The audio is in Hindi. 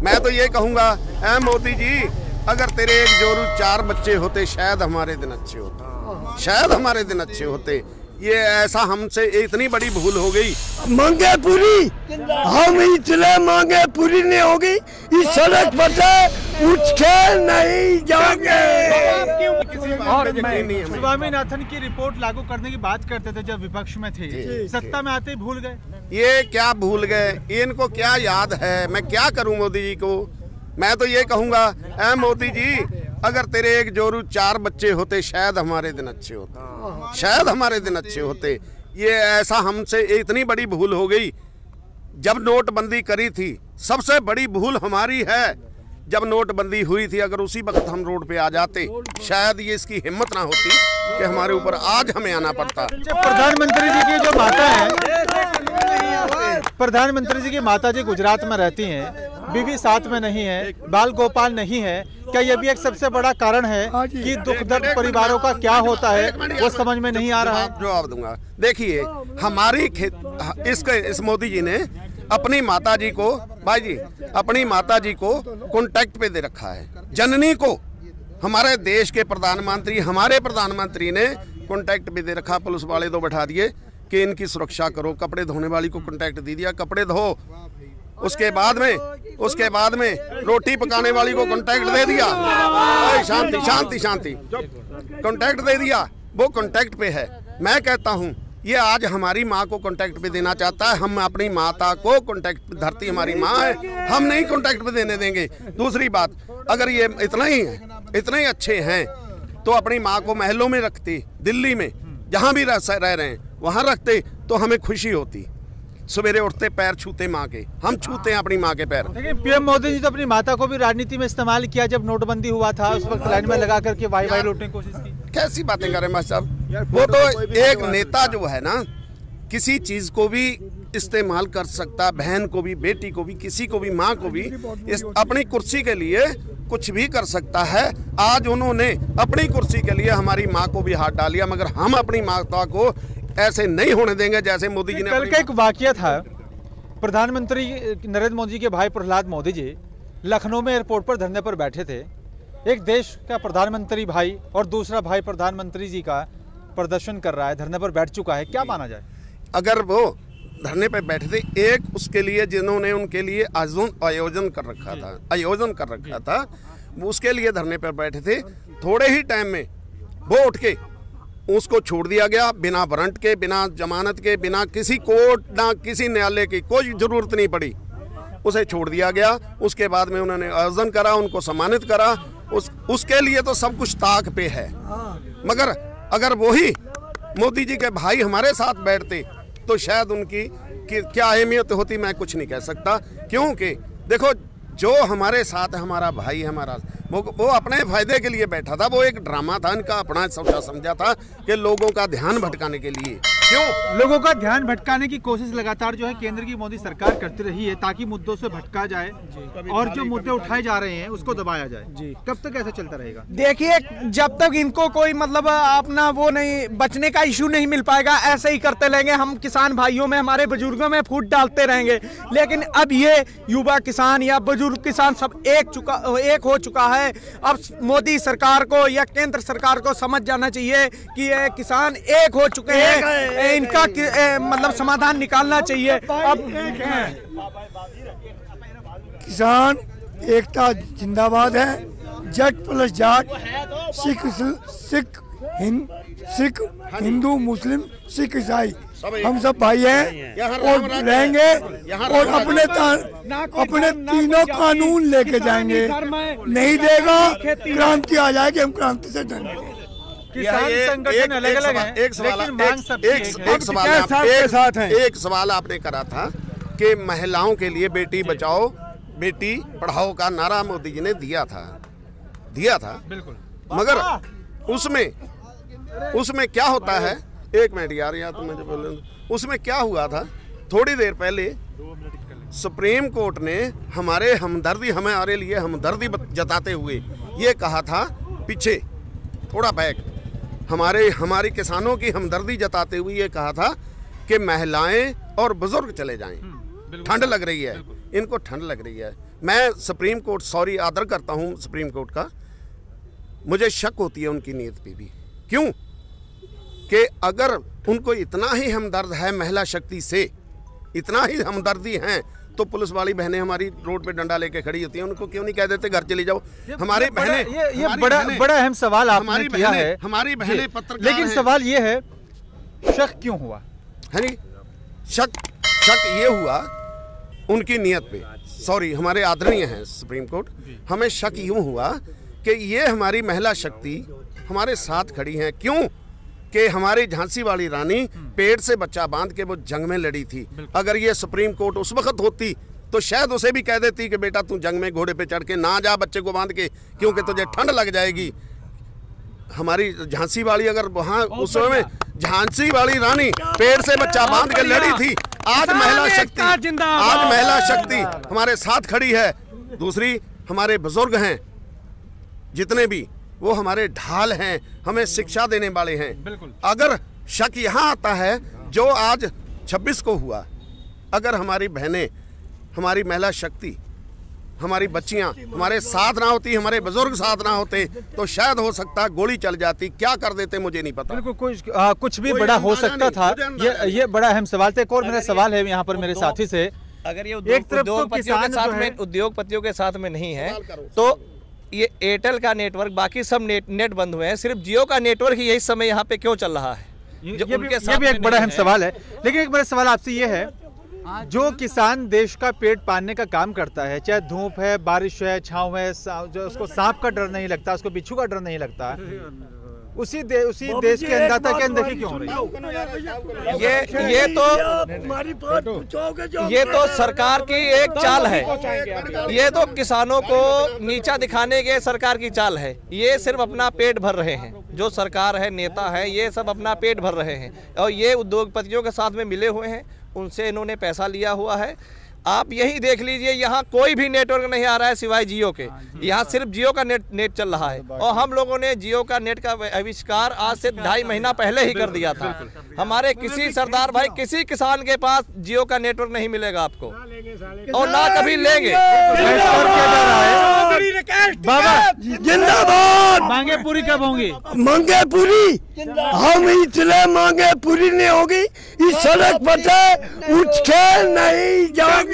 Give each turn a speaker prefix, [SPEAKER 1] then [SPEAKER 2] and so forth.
[SPEAKER 1] मैं तो ये कहूँगा, ऐ मोदी जी, अगर तेरे एक जोरू 4 बच्चे होते शायद हमारे दिन अच्छे होते, शायद हमारे दिन अच्छे होते। ये ऐसा हमसे इतनी बड़ी भूल हो गई।
[SPEAKER 2] मांगे पूरी, हम इतने मांगे पूरी नहीं होगी, इस सड़क पर से उठ के नहीं जाएंगे।
[SPEAKER 3] और स्वामीनाथन की रिपोर्ट लागू करने की बात करते थे जब विपक्ष में थे, सत्ता में आते ही भूल गए।
[SPEAKER 1] ये क्या भूल गए, इनको क्या याद है? मैं क्या करूं मोदी जी को? मैं तो ये कहूंगा, ऐ मोदी जी, अगर तेरे एक जोरू 4 बच्चे होते शायद हमारे दिन अच्छे होते, शायद हमारे दिन अच्छे होते। ये ऐसा हमसे इतनी बड़ी भूल हो गई। जब नोटबंदी करी थी, सबसे बड़ी भूल हमारी है। जब नोटबंदी हुई थी, अगर उसी वक्त हम रोड पे आ जाते, शायद ये इसकी हिम्मत ना होती कि हमारे ऊपर आज हमें आना पड़ता।
[SPEAKER 3] प्रधानमंत्री जी की जो माता है, प्रधानमंत्री जी की माता जी गुजरात में रहती हैं, बीवी साथ में नहीं है, बाल गोपाल नहीं है, क्या ये भी एक सबसे बड़ा कारण है कि दुख दर्द परिवारों का क्या होता है वो समझ में नहीं आ रहा है?
[SPEAKER 1] जवाब दूंगा। देखिए, हमारी इस मोदी जी ने अपनी माता जी को, भाई जी, अपनी माता जी को कॉन्टैक्ट पे दे रखा है। जननी को हमारे देश के प्रधानमंत्री, हमारे प्रधानमंत्री ने कॉन्टैक्ट पे दे रखा। पुलिस वाले तो बैठा दिए कि इनकी सुरक्षा करो, कपड़े धोने वाली को कॉन्टैक्ट दे दिया, कपड़े धो। उसके बाद में रोटी पकाने वाली को कॉन्टैक्ट दे दिया। शांति शांति शांति, कॉन्टैक्ट दे दिया, वो कॉन्टैक्ट पे है। मैं कहता हूँ, ये आज हमारी माँ को कॉन्टैक्ट पे देना चाहता है। हम अपनी माता को कॉन्टैक्ट, धरती हमारी माँ है, हम नहीं कॉन्टैक्ट पे देने देंगे। दूसरी बात, अगर ये इतना ही अच्छे हैं तो अपनी माँ को महलों में रखते, दिल्ली में जहाँ भी रह रहे हैं वहाँ रखते, तो हमें खुशी होती। सवेरे उठते पैर छूते माँ के, हम छूते हैं अपनी माँ के पैर।
[SPEAKER 3] लेकिन पीएम मोदी जी तो अपनी माता को भी राजनीति में इस्तेमाल किया। जब नोटबंदी हुआ था उस वक्त लाइन में लगा करके वाई लूटने की कोशिश की। कैसी
[SPEAKER 1] बातें कर रहे हैं मास्टर साहब? वो तो एक नेता जो है ना, किसी चीज को भी इस्तेमाल कर सकता, बहन को भी, बेटी को भी, किसी को भी, माँ को भी, अपनी कुर्सी के लिए कुछ भी कर सकता है। आज उन्होंने अपनी कुर्सी के लिए हमारी माँ को भी हाथ डाल लिया, मगर हम अपनी माता को ऐसे नहीं होने देंगे जैसे मोदी जी ने।
[SPEAKER 3] कल का एक वाकया था, प्रधानमंत्री नरेंद्र मोदी के भाई प्रहलाद मोदी जी लखनऊ में एयरपोर्ट पर धरने पर बैठे थे। एक देश का प्रधानमंत्री भाई और दूसरा भाई प्रधानमंत्री जी का प्रदर्शन कर रहा है, धरने पर बैठ चुका है, क्या माना जाए?
[SPEAKER 1] अगर वो धरने पर बैठे थे, एक उसके लिए जिन्होंने उनके लिए आयोजन कर रखा था, उसके लिए धरने पर बैठे थे। थोड़े ही टाइम में वो उठ के उसको छोड़ दिया गया, बिना वारंट के, बिना जमानत के, बिना किसी कोर्ट ना किसी न्यायालय की कोई जरूरत नहीं पड़ी, उसे छोड़ दिया गया। उसके बाद में उन्होंने आयोजन करा, उनको सम्मानित करा। उसके लिए तो सब कुछ ताक पे है। मगर अगर वही मोदी जी के भाई हमारे साथ बैठते तो शायद उनकी क्या अहमियत होती मैं कुछ नहीं कह सकता। क्योंकि देखो, जो हमारे साथ हमारा भाई, हमारा वो अपने फायदे के लिए बैठा था। वो एक ड्रामा था, इनका अपना समझा था कि लोगों का ध्यान भटकाने के लिए। क्यों
[SPEAKER 3] लोगों का ध्यान भटकाने की कोशिश लगातार जो है केंद्र की मोदी सरकार करती रही है, ताकि मुद्दों से भटका जाए और जो मुद्दे उठाए जा रहे हैं उसको दबाया जाए जी। कब तक ऐसा चलता रहेगा?
[SPEAKER 4] देखिए, जब तक इनको कोई मतलब अपना वो नहीं, बचने का इशू नहीं मिल पाएगा, ऐसे ही करते रहेंगे। हम किसान भाइयों में, हमारे बुजुर्गों में फूट डालते रहेंगे। लेकिन अब ये युवा किसान या बुजुर्ग किसान सब एक हो चुका है। अब मोदी सरकार को या केंद्र सरकार को समझ जाना चाहिए कि ये किसान एक हो चुके हैं, इनका मतलब समाधान निकालना चाहिए। अब
[SPEAKER 2] किसान एकता जिंदाबाद है। जट प्लस जाट, सिख हिंदू मुस्लिम सिख ईसाई हम सब भाई हैं और रहेंगे और अपने तीनों कानून लेके जाएंगे। नहीं देगा क्रांति आ जाएगी, हम क्रांति से डरेंगे।
[SPEAKER 3] किसान संगठन अलग-अलग हैं,
[SPEAKER 1] एक सवाल आपने करा था कि महिलाओं के लिए बेटी बचाओ बेटी पढ़ाओ का नारा मोदी जी ने दिया था
[SPEAKER 3] बिल्कुल।
[SPEAKER 1] मगर उसमें क्या होता है, एक मिनट यार, या तो मुझे बोल, उसमें क्या हुआ था? थोड़ी देर पहले सुप्रीम कोर्ट ने हमारे लिए हमदर्दी जताते हुए ये कहा था, पीछे थोड़ा बैक, हमारे किसानों की हमदर्दी जताते हुए ये कहा था कि महिलाएं और बुजुर्ग चले जाएं, ठंड लग रही है, इनको ठंड लग रही है। मैं सुप्रीम कोर्ट, सॉरी, आदर करता हूं सुप्रीम कोर्ट का, मुझे शक होती है उनकी नीयत पे भी। क्यों कि अगर उनको इतना ही हमदर्द है महिला शक्ति से, इतना ही हमदर्दी हैं, तो पुलिस वाली बहनें हमारी रोड पे डंडा लेके खड़ी होती हैं, उनको क्यों नहीं कह देते घर चली जाओ? हमारी बहनें,
[SPEAKER 3] ये बड़ा अहम सवाल आपने किया है।
[SPEAKER 1] हमारी बहनें पत्रकार,
[SPEAKER 3] लेकिन सवाल ये है, शक क्यों हुआ
[SPEAKER 1] है? नहीं, शक ये हुआ उनकी नीयत पे। सॉरी, हमारे आदरणीय हैं सुप्रीम कोर्ट, हमें शक यूं हुआ कि ये हमारी महिला शक्ति हमारे साथ खड़ी हैं। क्यों कि हमारी झांसी वाली रानी पेट से बच्चा बांध के वो जंग में लड़ी थी। अगर ये सुप्रीम कोर्ट उस वक्त होती तो शायद उसे भी कह देती कि बेटा तू जंग में घोड़े पे चढ़ के ना जा बच्चे को बांध के, क्योंकि तुझे ठंड लग जाएगी। हमारी झांसी वाली, अगर वहाँ उस समय झांसी वाली रानी पेड़ से बच्चा बांध के लड़ी थी, आज महिला शक्ति हमारे साथ खड़ी है। दूसरी, हमारे बुजुर्ग हैं जितने भी, वो हमारे ढाल हैं, हमें शिक्षा देने वाले हैं। अगर शक यहाँ आता है जो आज 26 को हुआ, अगर हमारी बहनें, हमारी महिला शक्ति, हमारी बच्चियां हमारे साथ ना होती, हमारे बुजुर्ग साथ ना होते, तो शायद हो सकता गोली चल जाती। क्या कर देते मुझे नहीं पता।
[SPEAKER 3] बिल्कुल, कुछ भी बड़ा हो सकता था। ये बड़ा अहम सवाल था। एक और मेरा सवाल है यहाँ पर मेरे साथी से,
[SPEAKER 5] अगर ये उद्योगपतियों के साथ में नहीं है तो ये एयरटेल का नेटवर्क, बाकी सब नेट बंद हुए हैं, सिर्फ जियो का नेटवर्क ही यही समय यहाँ पे क्यों चल रहा है?
[SPEAKER 3] ये भी एक बड़ा अहम सवाल है। लेकिन एक बड़ा सवाल आपसे ये है, जो किसान देश का पेट पालने का काम करता है, चाहे धूप है, बारिश है, छांव है, जो उसको सांप का डर नहीं लगता, उसको बिच्छू का डर नहीं लगता, उसी देश के अन्नदाता की अनदेखी क्यों हो रही है?
[SPEAKER 5] ये तो सरकार की एक चाल है। ये तो किसानों को नीचा दिखाने के सरकार की चाल है। ये सिर्फ अपना पेट भर रहे हैं, जो सरकार है, नेता है, ये सब अपना पेट भर रहे हैं और ये उद्योगपतियों के साथ में मिले हुए हैं, उनसे इन्होंने पैसा लिया हुआ है। आप यही देख लीजिए, यहाँ कोई भी नेटवर्क नहीं आ रहा है सिवाय जियो के। यहाँ सिर्फ जियो का नेट चल रहा है और हम लोगों ने जियो का नेट का आविष्कार आज से 2.5 महीना पहले ही कर दिया था। हमारे किसी सरदार भाई, किसी किसान के पास जियो का नेटवर्क नहीं मिलेगा आपको और ना कभी लेंगे।
[SPEAKER 2] बाबा जिंदाबाद।
[SPEAKER 3] मांगे पूरी कब होंगी?
[SPEAKER 2] मांगे पूरी, हम इतने मांगे पूरी नहीं होगी, इस सड़क पर उठ के नहीं जाएंगे।